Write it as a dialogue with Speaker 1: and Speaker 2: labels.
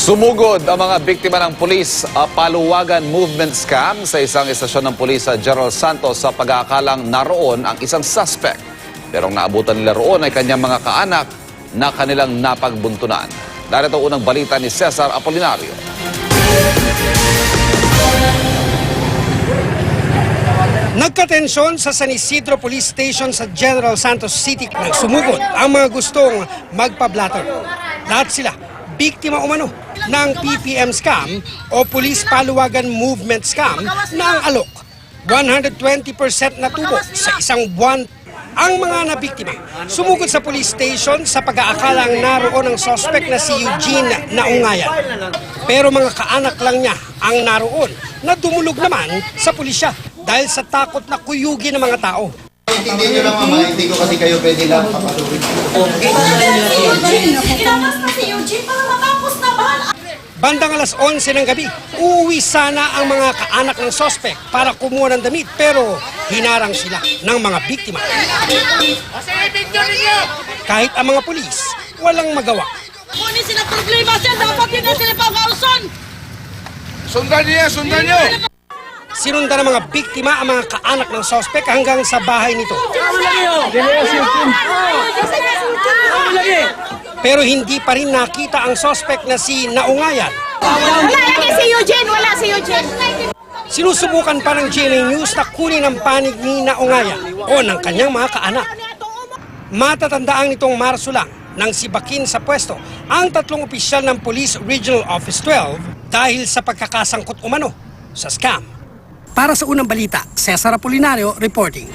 Speaker 1: Sumugod ang mga biktima ng pulis paluwagan movement scam sa isang istasyon ng pulis sa General Santos sa pag-aakalang naroon ang isang suspect. Pero ang naabutan nila roon ay kanyang mga kaanak na kanilang napagbuntunan. Narito unang balita ni Cesar Apolinario.
Speaker 2: Nagkatensyon sa San Isidro Police Station sa General Santos City. Nagsumugod ang mga gustong magpa-blatter. Lahat sila biktima umano ng PPM scam o Police Paluwagan Movement Scam na ang alok 120% na tubo sa isang buwan. Ang mga nabiktima sumugod sa police station sa pag-aakalang naroon ang suspect na si Eugene Naungayan. Pero mga kaanak lang niya ang naroon na dumulog naman sa pulisya dahil sa takot na kuyugin ng mga tao.
Speaker 3: Hindi nyo lang mama, hindi ko kasi kayo pwede lang papalurin.
Speaker 4: Inamas na si Eugene para matapos na ba?
Speaker 2: Bandang alas 11 ng gabi, uuwi sana ang mga kaanak ng suspect para kumuha ng damit pero hinarang sila ng mga biktima. Kahit ang mga pulis, walang magawa.
Speaker 4: Kunin sila problema siya, dapat yun na sila pag-auson.
Speaker 1: Sundan niyo!
Speaker 2: Sinundan ng mga biktima ang mga kaanak ng suspect hanggang sa bahay nito. Pero hindi pa rin nakita ang suspect na si Naungayan.
Speaker 4: Wala lagi si Eugene, wala si Eugene.
Speaker 2: Sinusubukan pa ng GMA News na kunin ang panig ni Naungayan o ng kanyang mga kaanak. Matatandaang nitong Marso lang nang sibakin sa pwesto ang tatlong opisyal ng Police Regional Office 12 dahil sa pagkakasangkot umano sa scam. Para sa unang balita, Cesar Apolinario reporting.